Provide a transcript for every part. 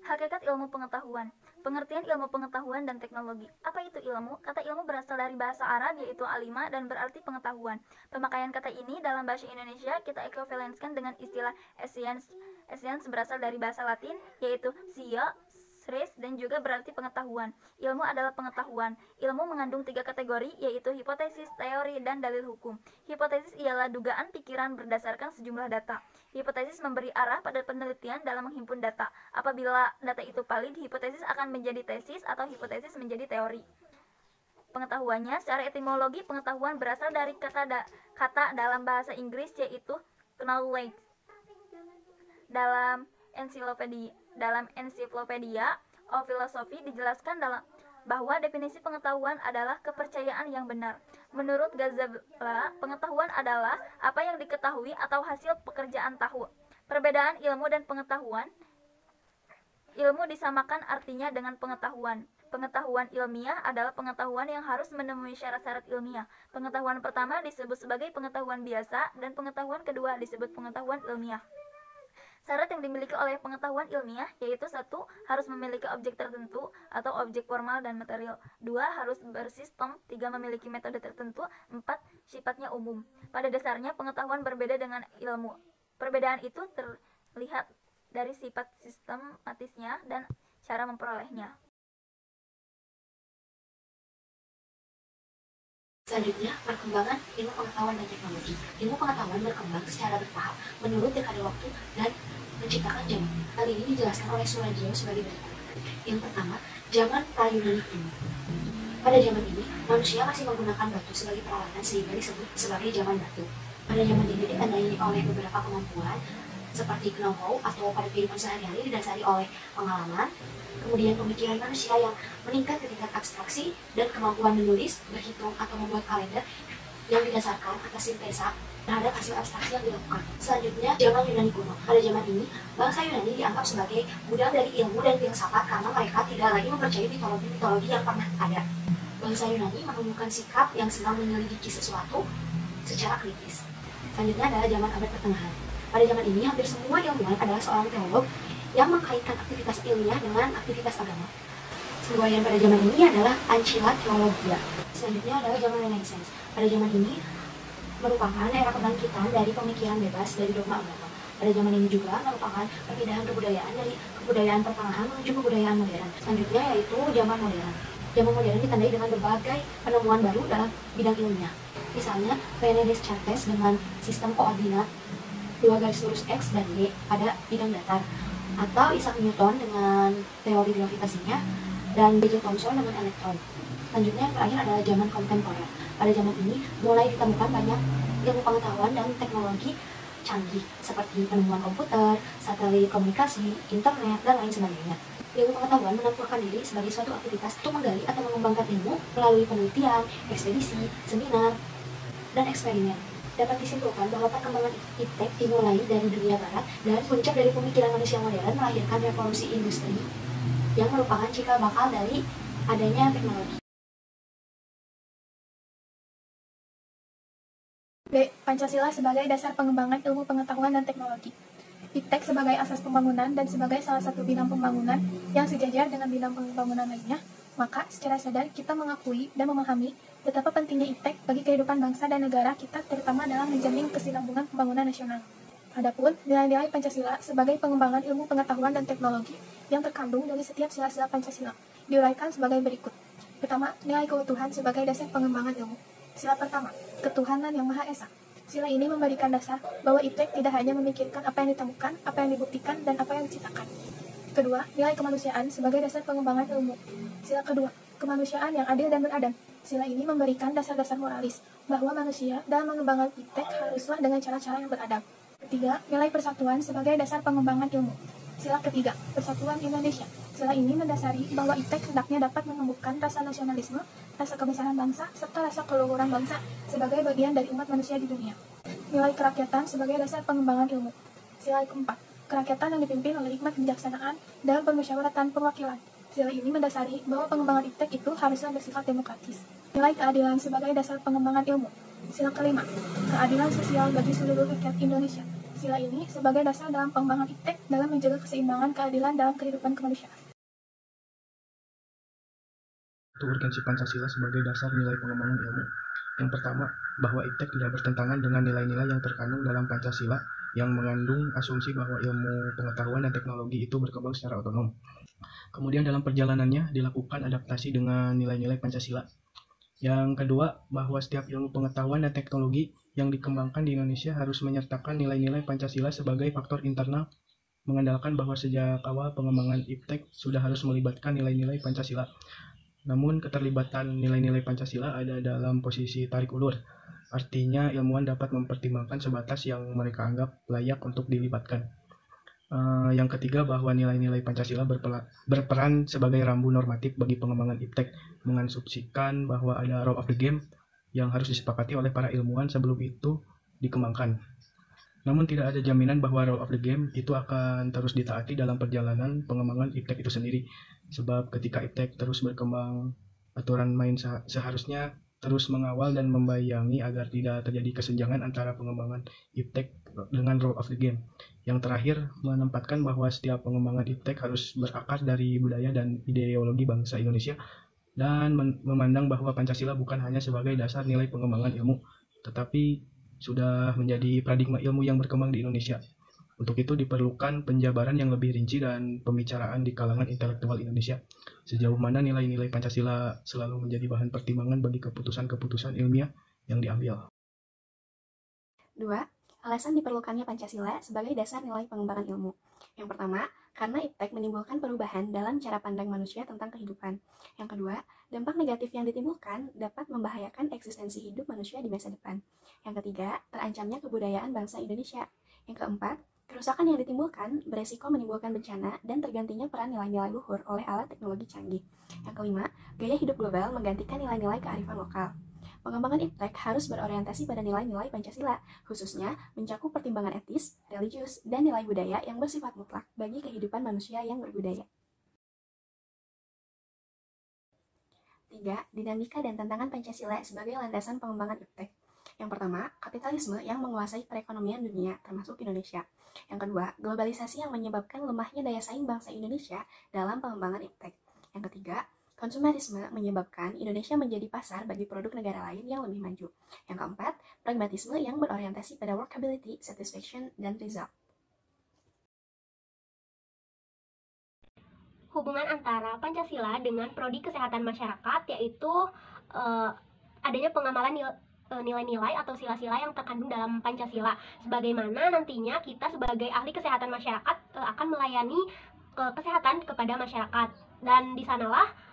Hakikat ilmu pengetahuan. Pengertian ilmu pengetahuan dan teknologi. Apa itu ilmu? Kata ilmu berasal dari bahasa Arab yaitu alima dan berarti pengetahuan. Pemakaian kata ini dalam bahasa Indonesia kita ekuivalenskan dengan istilah science. Science berasal dari bahasa Latin yaitu scio, dan juga berarti pengetahuan. Ilmu adalah pengetahuan. Ilmu mengandung 3 kategori yaitu hipotesis, teori, dan dalil hukum. Hipotesis ialah dugaan pikiran berdasarkan sejumlah data. Hipotesis memberi arah pada penelitian dalam menghimpun data. Apabila data itu valid, hipotesis akan menjadi tesis atau hipotesis menjadi teori. Pengetahuannya, secara etimologi pengetahuan berasal dari kata dalam bahasa Inggris yaitu knowledge. Dalam ensiklopedia of Philosophy dijelaskan bahwa definisi pengetahuan adalah kepercayaan yang benar. Menurut Ghazali, pengetahuan adalah apa yang diketahui atau hasil pekerjaan tahu. Perbedaan ilmu dan pengetahuan. Ilmu disamakan artinya dengan pengetahuan. Pengetahuan ilmiah adalah pengetahuan yang harus memenuhi syarat-syarat ilmiah. Pengetahuan pertama disebut sebagai pengetahuan biasa dan pengetahuan kedua disebut pengetahuan ilmiah. Syarat yang dimiliki oleh pengetahuan ilmiah yaitu 1. Harus memiliki objek tertentu atau objek formal dan material. 2. Harus bersistem. 3. Memiliki metode tertentu. 4. Sifatnya umum. Pada dasarnya pengetahuan berbeda dengan ilmu. Perbedaan itu terlihat dari sifat sistematisnya dan cara memperolehnya. Selanjutnya, perkembangan ilmu pengetahuan dan teknologi. Ilmu pengetahuan berkembang secara bertahap menurut dekade waktu dan menciptakan zaman. Hal ini dijelaskan oleh Surajio sebagai berikut. Yang pertama, zaman pra-Yunani kuno. Pada zaman ini, manusia masih menggunakan batu sebagai peralatan sehingga disebut sebagai zaman batu. Pada zaman ini ditandai oleh beberapa kemampuan seperti know-how atau pada kehidupan sehari-hari didasari oleh pengalaman, kemudian pemikiran manusia yang meningkat ke tingkat abstraksi dan kemampuan menulis, berhitung, atau membuat kalender yang didasarkan atas sintesa terhadap hasil abstraksi yang dilakukan. Selanjutnya, zaman Yunani kuno. Pada zaman ini, bangsa Yunani dianggap sebagai gudang dari ilmu dan filsafat karena mereka tidak lagi mempercayai mitologi-mitologi yang pernah ada. Bangsa Yunani menemukan sikap yang senang menyelidiki sesuatu secara kritis. Selanjutnya adalah zaman abad pertengahan. Pada zaman ini, hampir semua ilmuwan adalah seorang teolog yang mengkaitkan aktivitas ilmiah dengan aktivitas agama. Semboyan pada zaman ini adalah Ancilla Theologia. Selanjutnya adalah zaman Renaissance. Pada zaman ini merupakan era kebangkitan dari pemikiran bebas dari dogma agama. Pada zaman ini juga merupakan perpindahan kebudayaan dari kebudayaan pertengahan menuju kebudayaan modern. Selanjutnya yaitu zaman modern. Zaman modern ditandai dengan berbagai penemuan baru dalam bidang ilmiah. Misalnya René Descartes dengan sistem koordinat 2 garis lurus X dan Y pada bidang datar, atau Isaac Newton dengan teori gravitasinya, dan B.J. Thomson dengan elektron. Selanjutnya yang terakhir adalah zaman kontemporer. Pada zaman ini mulai ditemukan banyak ilmu pengetahuan dan teknologi canggih seperti penemuan komputer, satelit komunikasi, internet, dan lain sebagainya. Ilmu pengetahuan menampilkan diri sebagai suatu aktivitas untuk menggali atau mengembangkan ilmu melalui penelitian, ekspedisi, seminar, dan eksperimen. Dapat disimpulkan bahwa perkembangan iptek dimulai dari dunia barat dan puncak dari pemikiran manusia modern melahirkan revolusi industri yang merupakan cikal bakal dari adanya teknologi. B. Pancasila sebagai dasar pengembangan ilmu pengetahuan dan teknologi. Iptek sebagai asas pembangunan dan sebagai salah satu bidang pembangunan yang sejajar dengan bidang pembangunan lainnya, maka secara sadar kita mengakui dan memahami betapa pentingnya iptek bagi kehidupan bangsa dan negara kita, terutama dalam menjamin kesinambungan pembangunan nasional. Adapun nilai-nilai Pancasila sebagai pengembangan ilmu pengetahuan dan teknologi yang terkandung dari setiap sila-sila Pancasila diuraikan sebagai berikut. Pertama, nilai keutuhan sebagai dasar pengembangan ilmu. Sila pertama, ketuhanan yang Maha Esa. Sila ini memberikan dasar bahwa iptek tidak hanya memikirkan apa yang ditemukan, apa yang dibuktikan, dan apa yang diciptakan. Kedua, nilai kemanusiaan sebagai dasar pengembangan ilmu. Sila kedua, kemanusiaan yang adil dan beradab. Sila ini memberikan dasar-dasar moralis bahwa manusia dalam mengembangkan iptek haruslah dengan cara-cara yang beradab. Ketiga, nilai persatuan sebagai dasar pengembangan ilmu. Sila ketiga, persatuan Indonesia. Sila ini mendasari bahwa iptek hendaknya dapat menumbuhkan rasa nasionalisme, rasa kebesaran bangsa, serta rasa keluhuran bangsa sebagai bagian dari umat manusia di dunia. Nilai kerakyatan sebagai dasar pengembangan ilmu. Sila keempat, kerakyatan yang dipimpin oleh hikmat kebijaksanaan dan permusyawaratan perwakilan. Sila ini mendasari bahwa pengembangan iptek itu haruslah bersifat demokratis. Nilai keadilan sebagai dasar pengembangan ilmu. Sila kelima, keadilan sosial bagi seluruh rakyat Indonesia. Pancasila ini sebagai dasar dalam pengembangan iptek dalam menjaga keseimbangan keadilan dalam kehidupan kemanusiaan. Itu urgensi Pancasila sebagai dasar nilai pengembangan ilmu. Yang pertama, bahwa iptek tidak bertentangan dengan nilai-nilai yang terkandung dalam Pancasila yang mengandung asumsi bahwa ilmu pengetahuan dan teknologi itu berkembang secara otonom. Kemudian dalam perjalanannya dilakukan adaptasi dengan nilai-nilai Pancasila. Yang kedua, bahwa setiap ilmu pengetahuan dan teknologi yang dikembangkan di Indonesia harus menyertakan nilai-nilai Pancasila sebagai faktor internal, mengandalkan bahwa sejak awal pengembangan iptek sudah harus melibatkan nilai-nilai Pancasila. Namun keterlibatan nilai-nilai Pancasila ada dalam posisi tarik ulur. Artinya ilmuwan dapat mempertimbangkan sebatas yang mereka anggap layak untuk dilibatkan. Yang ketiga, bahwa nilai-nilai Pancasila berperan sebagai rambu normatif bagi pengembangan iptek, mengasumsikan bahwa ada rule of the game yang harus disepakati oleh para ilmuwan sebelum itu dikembangkan. Namun tidak ada jaminan bahwa rule of the game itu akan terus ditaati dalam perjalanan pengembangan iptek itu sendiri. Sebab ketika iptek terus berkembang, aturan main seharusnya terus mengawal dan membayangi agar tidak terjadi kesenjangan antara pengembangan iptek dengan rule of the game. Yang terakhir, menempatkan bahwa setiap pengembangan iptek harus berakar dari budaya dan ideologi bangsa Indonesia dan memandang bahwa Pancasila bukan hanya sebagai dasar nilai pengembangan ilmu, tetapi sudah menjadi paradigma ilmu yang berkembang di Indonesia. Untuk itu diperlukan penjabaran yang lebih rinci dan pembicaraan di kalangan intelektual Indonesia. Sejauh mana nilai-nilai Pancasila selalu menjadi bahan pertimbangan bagi keputusan-keputusan ilmiah yang diambil. 2. Alasan diperlukannya Pancasila sebagai dasar nilai pengembangan ilmu. Yang pertama, karena iptek menimbulkan perubahan dalam cara pandang manusia tentang kehidupan. Yang kedua, dampak negatif yang ditimbulkan dapat membahayakan eksistensi hidup manusia di masa depan. Yang ketiga, terancamnya kebudayaan bangsa Indonesia. Yang keempat, kerusakan yang ditimbulkan beresiko menimbulkan bencana dan tergantinya peran nilai-nilai luhur oleh alat teknologi canggih. Yang kelima, gaya hidup global menggantikan nilai-nilai kearifan lokal. Pengembangan iptek harus berorientasi pada nilai-nilai Pancasila, khususnya mencakup pertimbangan etis, religius, dan nilai budaya yang bersifat mutlak bagi kehidupan manusia yang berbudaya. 3. Dinamika dan tantangan Pancasila sebagai landasan pengembangan iptek. Yang pertama, kapitalisme yang menguasai perekonomian dunia, termasuk Indonesia. Yang kedua, globalisasi yang menyebabkan lemahnya daya saing bangsa Indonesia dalam pengembangan iptek. Yang ketiga, konsumerisme menyebabkan Indonesia menjadi pasar bagi produk negara lain yang lebih maju. Yang keempat, pragmatisme yang berorientasi pada workability, satisfaction, dan result. Hubungan antara Pancasila dengan prodi kesehatan masyarakat yaitu adanya pengamalan nilai-nilai atau sila-sila yang terkandung dalam Pancasila. Sebagaimana nantinya kita sebagai ahli kesehatan masyarakat akan melayani kesehatan kepada masyarakat. Dan di sanalah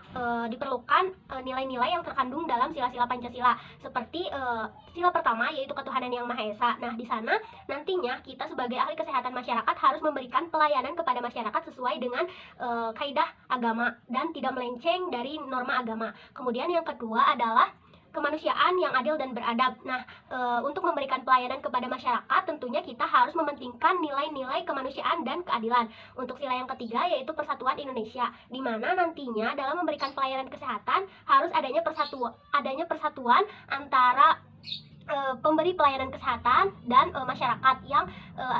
diperlukan nilai-nilai yang terkandung dalam sila-sila Pancasila, seperti sila pertama yaitu ketuhanan yang Maha Esa. Nah, di sana nantinya kita sebagai ahli kesehatan masyarakat harus memberikan pelayanan kepada masyarakat sesuai dengan kaidah agama dan tidak melenceng dari norma agama. Kemudian yang kedua adalah kemanusiaan yang adil dan beradab. Nah, untuk memberikan pelayanan kepada masyarakat, tentunya kita harus mementingkan nilai-nilai kemanusiaan dan keadilan. Untuk sila yang ketiga yaitu persatuan Indonesia, di mana nantinya dalam memberikan pelayanan kesehatan harus adanya persatuan antara pemberi pelayanan kesehatan dan masyarakat yang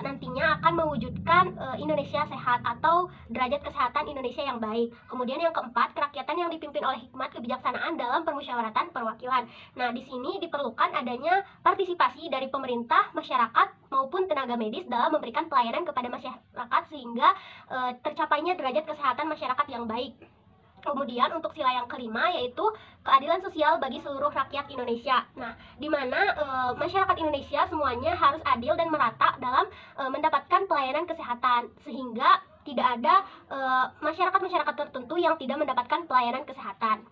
nantinya akan mewujudkan Indonesia sehat atau derajat kesehatan Indonesia yang baik. Kemudian yang keempat, kerakyatan yang dipimpin oleh hikmat kebijaksanaan dalam permusyawaratan perwakilan. Nah, di sini diperlukan adanya partisipasi dari pemerintah, masyarakat maupun tenaga medis dalam memberikan pelayanan kepada masyarakat sehingga tercapainya derajat kesehatan masyarakat yang baik. Kemudian untuk sila yang kelima yaitu keadilan sosial bagi seluruh rakyat Indonesia. Nah, di mana masyarakat Indonesia semuanya harus adil dan merata dalam mendapatkan pelayanan kesehatan, sehingga tidak ada masyarakat-masyarakat tertentu yang tidak mendapatkan pelayanan kesehatan.